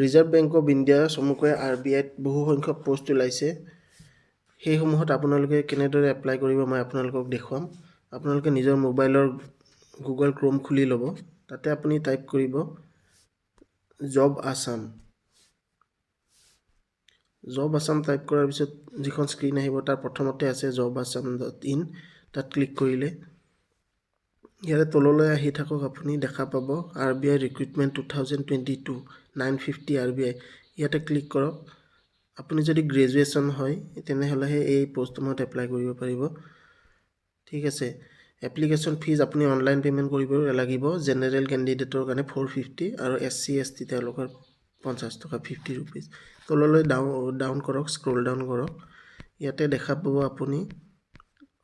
Reserve bank of India চমুকৈ RBIত বহু সংখ্যক পোষ্ট ওলাইছে। সেইসমূহত আপোনালোকে কেনেদৰে এপ্লাই কৰিব মই আপোনালোকক দেখুৱাম। আপোনালোকে নিজৰ মোবাইলৰ গুগল ক্ৰোম খুলি ল'ব। তাতে আপুনি টাইপ কৰিব job Assam. Job Assam type কৰাৰ পিছত যিখন স্ক্ৰীন আহিব তাৰ প্ৰথমতে আছে jobassam.in, তাত ক্লিক কৰিলে ইয়াৰে তললৈ আহি থাকক। আপুনি দেখা পাব RBI ৰিক্ৰুটমেণ্ট 2022 950 RBI, ইয়াতে ক্লিক কৰক। আপুনি যদি গ্ৰেজুৱেশ্যন হয় তেনেহ'লেহে এই পোষ্টসমূহত এপ্লাই কৰিব পাৰিব। ঠিক আছে। এপ্লিকেশ্যন ফিজ আপুনি অনলাইন পে'মেণ্ট কৰিব লাগিব। জেনেৰেল কেণ্ডিডেটৰ কাৰণে 450 আৰু SC ST তেওঁলোকৰ 50 টকা 50 ৰুপিজ। তললৈ ডাউন কৰক, স্ক্ৰল ডাউন কৰক। ইয়াতে দেখা পাব আপুনি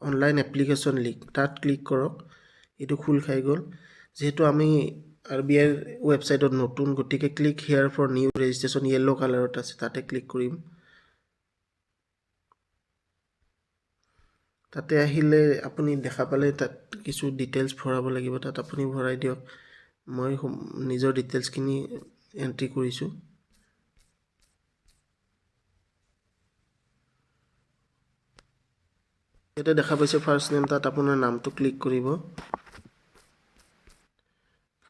অনলাইন এপ্লিকেশ্যন লিংক, তাত ক্লিক কৰক। এইটো খোল খাই গ'ল। যিহেতু আমি RBIৰ ৱেবছাইটত নতুন, গতিকে click here for new registration yellow' কালাৰত আছে, তাতে ক্লিক কৰিম। তাতে আহিলে আপুনি দেখা পালে তাত কিছু ডিটেইলছ ভৰাব লাগিব, তাত আপুনি ভৰাই দিয়ক। মই নিজৰ ডিটেইলছখিনি এণ্ট্ৰি কৰিছোঁ। ইয়াতে দেখা পাইছে ফাৰ্ষ্ট নেম, তাত আপোনাৰ নামটো ক্লিক কৰিব।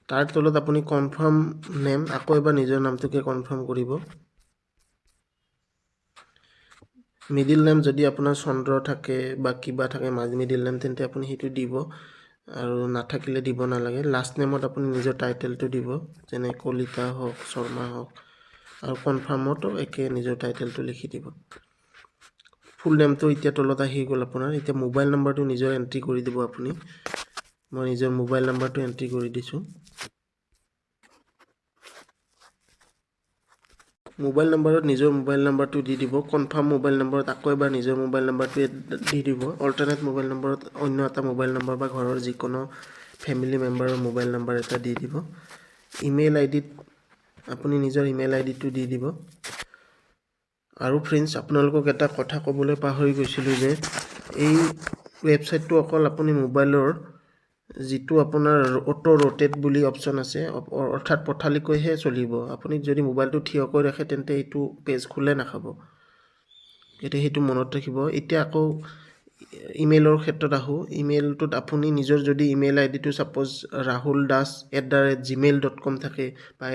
তাৰ তলত আপুনি কনফাৰ্ম নেম, আকৌ এবাৰ নিজৰ নামটোকে কনফাৰ্ম কৰিব। মিডিল নেম যদি আপোনাৰ চন্দ্ৰ থাকে বা কিবা থাকে মিডিল নেম, তেন্তে আপুনি সেইটো দিব, আৰু নাথাকিলে দিব নালাগে। লাষ্ট নেমত আপুনি নিজৰ টাইটেলটো দিব, যেনে কলিতা হওক, শৰ্মা হওক, আৰু কনফাৰ্মতো একে নিজৰ টাইটেলটো লিখি দিব। ফুল নেমটো এতিয়া তলত আহি গ'ল আপোনাৰ। এতিয়া মোবাইল নাম্বাৰটো নিজৰ এণ্ট্ৰি কৰি দিব আপুনি। মই নিজৰ মোবাইল নাম্বাৰটো এণ্ট্ৰি কৰি দিছোঁ। মোবাইল নাম্বাৰত নিজৰ মোবাইল নাম্বাৰটো দি দিব। কনফাৰ্ম মোবাইল নাম্বাৰত আকৌ এবাৰ নিজৰ মোবাইল নাম্বাৰটো দি দিব। অল্টাৰনেট মোবাইল নাম্বাৰত অন্য এটা মোবাইল নাম্বাৰ বা ঘৰৰ যিকোনো ফেমিলি মেম্বাৰৰ মোবাইল নাম্বাৰ এটা দি দিব। ইমেইল আইডিত আপুনি নিজৰ ইমেইল আইডিটো দি দিব। আৰু ফ্ৰেণ্ডছ, আপোনালোকক এটা কথা ক'বলৈ পাহৰি গৈছিলোঁ যে এই ৱেবছাইটটো অকল আপুনি মোবাইলৰ যিটো আপোনাৰ অটো ৰোটেট বুলি অপশ্যন আছে, অৰ্থাৎ পঠালিকৈহে চলিব। আপুনি যদি মোবাইলটো থিয়কৈ ৰাখে তেন্তে এইটো পেজ খোলে নাখাব। এতিয়া সেইটো মনত ৰাখিব। এতিয়া আকৌ ইমেইলৰ ক্ষেত্ৰত আহোঁ। ইমেইলটোত আপুনি নিজৰ যদি ইমেইল আইডিটো ছাপ'জ rahuldas@gmail.com থাকে বা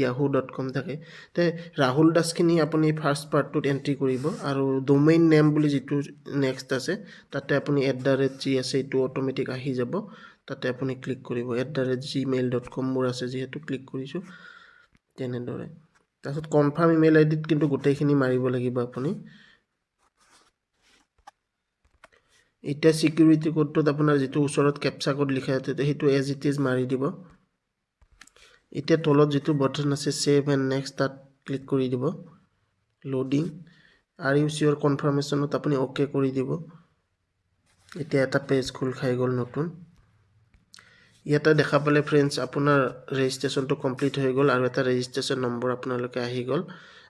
@yahoo.com থাকে, তে ৰাহুল দাসখিনি আপুনি ফাৰ্ষ্ট পাৰ্টটোত এণ্ট্ৰি কৰিব, আৰু ডোমেইন নেম বুলি যিটো নেক্সট আছে তাতে আপুনি @ যি আছে এইটো অট'মেটিক আহি যাব। তাতে আপুনি ক্লিক কৰিব। @gmail.com মোৰ আছে যিহেতু ক্লিক কৰিছোঁ। তেনেদৰে তাৰপিছত কনফাৰ্ম ইমেইল আইডিত কিন্তু গোটেইখিনি মাৰিব লাগিব আপুনি। এতিয়া চিকিউৰিটি কোডটোত আপোনাৰ যিটো ওচৰত কেপচা কোড লিখা আছে সেইটো এজ ইট ইজ মাৰি দিব। এতিয়া তলত যিটো বটন আছে ছেভ এণ্ড নেক্সট, তাত ক্লিক কৰি দিব। লোডিং আৰ ইউ চিয়ৰ কনফাৰ্মেশ্যনত আপুনি অ'কে কৰি দিব। এতিয়া এটা পেজ খোল খাই গ'ল নতুন। ইয়াতে দেখা পালে ফ্ৰেণ্ডছ আপোনাৰ ৰেজিষ্ট্ৰেশ্যনটো কমপ্লিট হৈ গ'ল, আৰু এটা ৰেজিষ্ট্ৰেশ্যন নম্বৰ আপোনালোকে আহি গ'ল,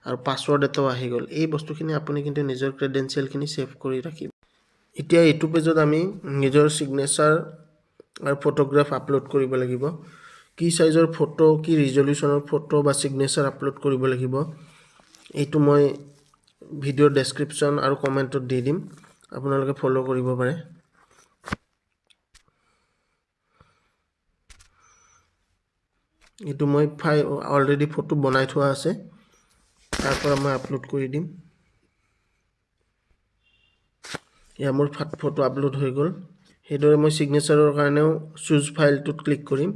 আৰু পাছৱৰ্ড এটাও আহি গ'ল। এই বস্তুখিনি আপুনি কিন্তু নিজৰ ক্ৰেডেঞ্চিয়েলখিনি ছেভ কৰি ৰাখিব। এতিয়া এইটো পেজত আমি নিজৰ ছিগনেচাৰ আৰু ফটোগ্ৰাফ আপলোড কৰিব লাগিব। কি চাইজৰ ফটো, কি ৰিজলিউশ্যনৰ ফটো বা ছিগনেচাৰ আপলোড কৰিব লাগিব, এইটো মই ভিডিঅ'ৰ ডেছক্ৰিপশ্যন আৰু কমেণ্টত দি দিম, আপোনালোকে ফ'ল' কৰিব পাৰে। এইটো মই অলৰেডি ফটো বনাই থোৱা আছে, তাৰ পৰা মই আপলোড কৰি দিম। এয়া মোৰ ফটো আপলোড হৈ গ'ল। সেইদৰে মই ছিগনেচাৰৰ কাৰণেও চুজ ফাইলটোত ক্লিক কৰিম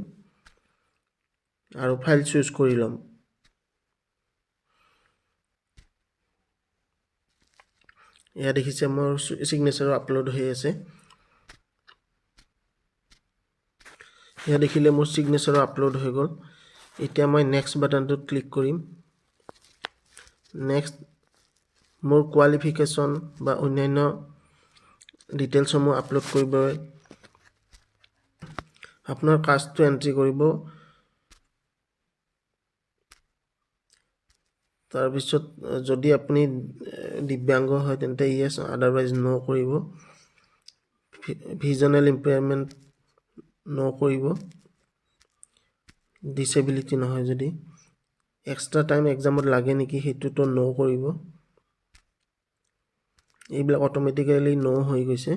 আৰু ফাইল চুজ কৰি ল'ম। এয়া দেখিছে মোৰ ছিগনেচাৰো আপলোড হৈ আছে। এয়া দেখিলে মোৰ ছিগনেচাৰো আপলোড হৈ গ'ল। এতিয়া মই নেক্সট বাটনটোত ক্লিক কৰিম। নেক্সট মোৰ কোৱালিফিকেশ্যন বা অন্যান্য ডিটেইলছসমূহ আপলোড কৰিব। আপোনাৰ কাষ্টটো এণ্ট্ৰি কৰিব। তাৰপিছত যদি আপুনি দিব্যাংগ হয় তেন্তে ইয়েছ, আদাৰৱাইজ ন' কৰিব। ভিজনেল ইম্পেয়াৰমেণ্ট ন' কৰিব, ডিছেবিলিটি নহয় যদি। এক্সট্ৰা টাইম এক্সামত লাগে নেকি সেইটোতো ন' কৰিব। এইবিলাক অট'মেটিকেলি ন' হৈ গৈছে।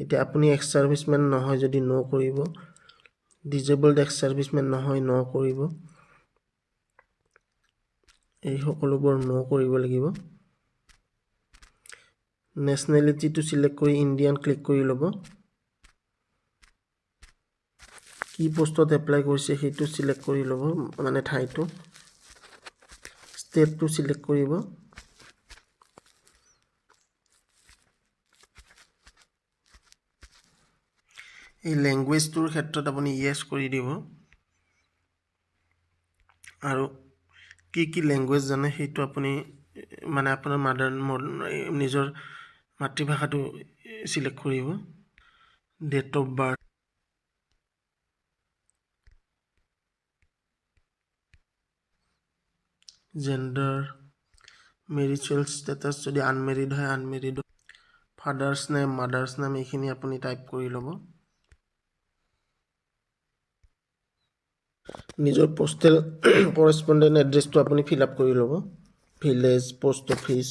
এতিয়া আপুনি এক্স ছাৰ্ভিচমেন নহয় যদি ন' কৰিব, ডিজেবলড এক্স ছাৰ্ভিচমেন নহয় ন' কৰিব, এই সকলোবোৰ ন' কৰিব লাগিব। নেশ্যনেলিটিটো চিলেক্ট কৰি ইণ্ডিয়ান ক্লিক কৰি ল'ব। কি পোষ্টত এপ্লাই কৰিছে সেইটো চিলেক্ট কৰি ল'ব, মানে ঠাইটো। ষ্টেটটো চিলেক্ট কৰিব। এই লেংগুৱেজটোৰ ক্ষেত্ৰত আপুনি য়েছ কৰি দিব, আৰু কি কি লেংগুৱেজ জানে সেইটো আপুনি মানে আপোনাৰ নিজৰ মাতৃভাষাটো চিলেক্ট কৰিব। Date of birth, gender, marital status যদি আনমেৰিড হয় unmarried, father's name, mother's name, এইখিনি আপুনি টাইপ কৰি ল'ব। নিজৰ পোষ্টেল কৰেছপণ্ডেণ্ট এড্ৰেছটো আপুনি ফিল আপ কৰি ল'ব, village, post office,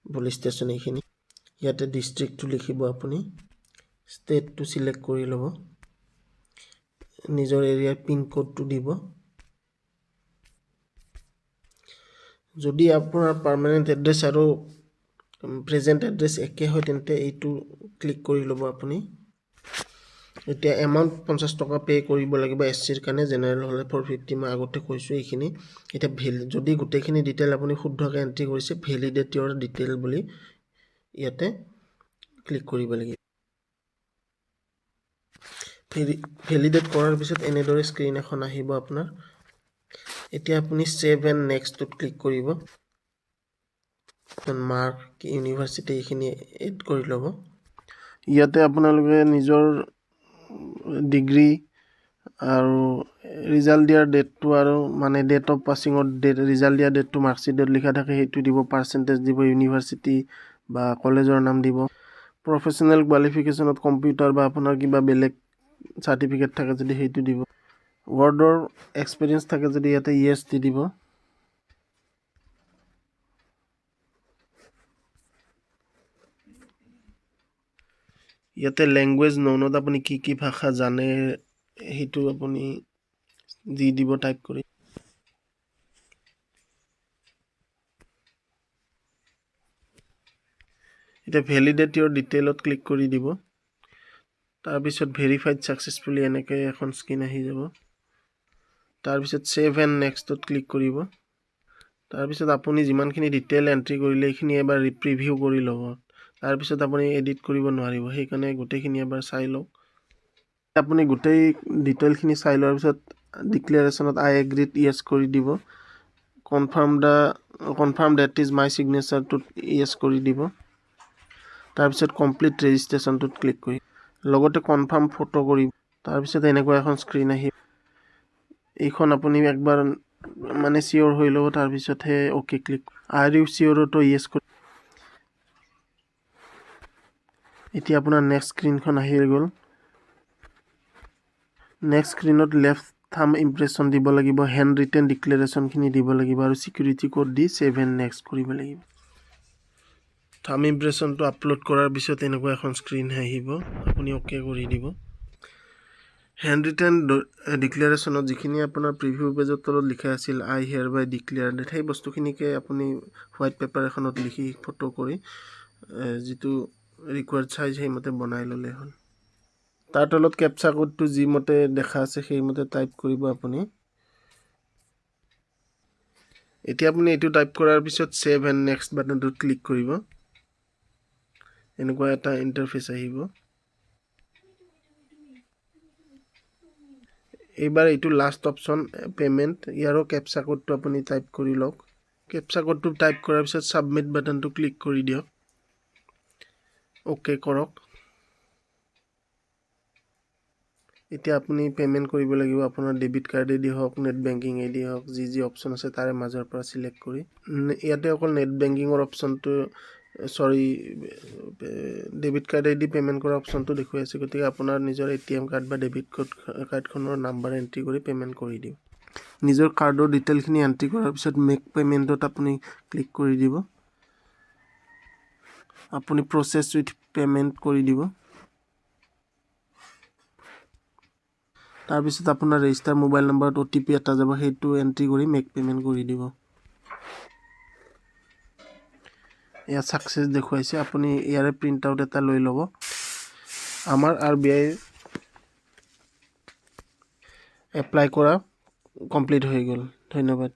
police station, এইখিনি। ইয়াতে ডিষ্ট্ৰিক্টটো লিখিব আপুনি, ষ্টেটটো চিলেক্ট কৰি ল'ব, নিজৰ এৰিয়াৰ পিনক'ডটো দিব। যদি আপোনাৰ পাৰ্মানেণ্ট এড্ৰেছ আৰু প্ৰেজেণ্ট এড্ৰেছ একে হয় তেন্তে এইটো ক্লিক কৰি ল'ব আপুনি। এতিয়া এমাউণ্ট 50 টকা পে' কৰিব লাগিব SC ৰ কাৰণে, জেনেৰেল হ'লে 450, মই আগতে কৈছোঁ এইখিনি। এতিয়া যদি গোটেইখিনি ডিটেইল আপুনি শুদ্ধকৈ এণ্ট্ৰি কৰিছে, ভেলিডেট ইয়ৰ ডিটেইল বুলি ইয়াতে ক্লিক কৰিব লাগিব। ভেলিডেট কৰাৰ পিছত এনেদৰে স্ক্ৰীন এখন আহিব আপোনাৰ। এতিয়া আপুনি ছেভ এণ্ড নেক্সটটোত ক্লিক কৰিব। মাৰ্ক, ইউনিভাৰ্চিটি, এইখিনি এড কৰি ল'ব। ইয়াতে আপোনালোকে নিজৰ ডিগ্ৰী আৰু ৰিজাল্ট দিয়াৰ ডেটটো, আৰু মানে ডেট অফ পাছিঙৰ ডেট, ৰিজাল্ট দিয়া ডেটটো মাৰ্কশ্বিটত লিখা থাকে সেইটো দিব, পাৰ্চেণ্টেজ দিব, ইউনিভাৰ্চিটি বা কলেজৰ নাম দিব। প্ৰফেশ্যনেল কোৱালিফিকেশ্যনত কম্পিউটাৰ বা আপোনাৰ কিবা বেলেগ চাৰ্টিফিকেট থাকে যদি সেইটো দিব। ৱৰ্ডৰ এক্সপিৰিয়েঞ্চ থাকে যদি ইয়াতে য়েছ দি দিব। ইয়াতে লেংগুৱেজ ননত আপুনি কি কি ভাষা জানে সেইটো আপুনি দি দিব টাইপ কৰি। এতিয়া ভেলিডেট ইয়ৰ ডিটেইলত ক্লিক কৰি দিব। তাৰপিছত ভেৰিফাইড ছাকচেছফুলি এনেকৈ এখন স্ক্ৰীন আহি যাব। তাৰপিছত ছেভ এণ্ড নেক্সটত ক্লিক কৰিব। তাৰপিছত আপুনি যিমানখিনি ডিটেইল এণ্ট্ৰি কৰিলে এইখিনি এবাৰ প্ৰিভিউ কৰি ল'ব। তাৰপিছত আপুনি এডিট কৰিব নোৱাৰিব, সেইকাৰণে গোটেইখিনি এবাৰ চাই লওক। আপুনি গোটেই ডিটেইলখিনি চাই লোৱাৰ পিছত ডিক্লেৰেশ্যনত আই এগ্ৰিত য়েছ কৰি দিব। কনফাৰ্ম ডেট ইজ মাই ছিগনেচাৰটোত য়েছ কৰি দিব। তাৰপিছত কমপ্লিট ৰেজিষ্ট্ৰেশ্যনটোত ক্লিক কৰি লগতে কনফাৰ্ম ফটো কৰিব। তাৰপিছত এনেকুৱা এখন স্ক্ৰীন আহিব। এইখন আপুনি একবাৰ মানে চিয়'ৰ হৈ ল'ব, তাৰপিছতহে অ'কে ক্লিক। আৰ ইউ চিয়'ৰতো য়েছ কৰি। এতিয়া আপোনাৰ নেক্সট স্ক্ৰীনখন আহি গ'ল। নেক্সট স্ক্ৰীনত লেফ্ট থাম্ব ইমপ্ৰেশ্যন দিব লাগিব, হেণ্ড ৰিটেন ডিক্লেৰেশ্যনখিনি দিব লাগিব, আৰু security code the save and next কৰিব লাগিব। থাম্ব ইমপ্ৰেশ্যনটো আপলোড কৰাৰ পিছত এনেকুৱা এখন স্ক্ৰীন আহিব, আপুনি অ'কে কৰি দিব। হেণ্ড ৰিটেন ডিক্লেৰেশ্যনত যিখিনি আপোনাৰ প্ৰিভিউ পেজৰ তলত লিখা আছিল আই হিয়াৰ বাই ডিক্লেয়াৰ ডেট, সেই বস্তুখিনিকে আপুনি হোৱাইট পেপাৰ এখনত লিখি ফটো কৰি যিটো ৰিকুৱাৰ্ড চাইজ সেইমতে বনাই ল'লে হ'ল। তাৰ তলত কেপচা কোডটো যিমতে দেখা আছে সেইমতে টাইপ কৰিব আপুনি। এতিয়া আপুনি এইটো টাইপ কৰাৰ পিছত ছেভ এণ্ড নেক্সট বাটনটোত ক্লিক কৰিব। এনেকুৱা এটা ইণ্টাৰফেচ আহিব। এইবাৰ এইটো লাষ্ট অপশ্যন পে'মেণ্ট, ইয়াৰো কেপচা কোডটো আপুনি টাইপ কৰি লওক। কেপচা কোডটো টাইপ কৰাৰ পিছত ছাবমিট বাটনটো ক্লিক কৰি দিয়ক, অ'কে কৰক। এতিয়া আপুনি পে'মেণ্ট কৰিব লাগিব, আপোনাৰ ডেবিট কাৰ্ডেদি হওক, নেট বেংকিঙেদি হওক, যি অপশ্যন আছে তাৰে মাজৰ পৰা চিলেক্ট কৰি। ইয়াতে অকল নেট বেংকিঙৰ অপশ্যনটো ডেবিট কাৰ্ডেদি পে'মেণ্ট কৰা অপশ্যনটো দেখুৱাই আছে, গতিকে আপোনাৰ নিজৰ ATM কাৰ্ড বা ডেবিট কাৰ্ডখনৰ নাম্বাৰ এণ্ট্ৰি কৰি পে'মেণ্ট কৰি দিওঁ। নিজৰ কাৰ্ডৰ ডিটেইলখিনি এণ্ট্ৰি কৰাৰ পিছত মেক পে'মেণ্টত আপুনি ক্লিক কৰি দিব। আপুনি প্ৰচেছ উইথ পে'মেণ্ট কৰি দিব। তাৰপিছত আপোনাৰ ৰেজিষ্টাৰ মোবাইল নম্বৰত OTP এটা যাব, সেইটো এণ্ট্ৰি কৰি মেক পে'মেণ্ট কৰি দিব। এয়া ছাকচেছ দেখুৱাইছে। আপুনি ইয়াৰে প্ৰিণ্ট আউট এটা লৈ ল'ব। আমাৰ RBI এপ্লাই কৰা কমপ্লিট হৈ গ'ল। ধন্যবাদ।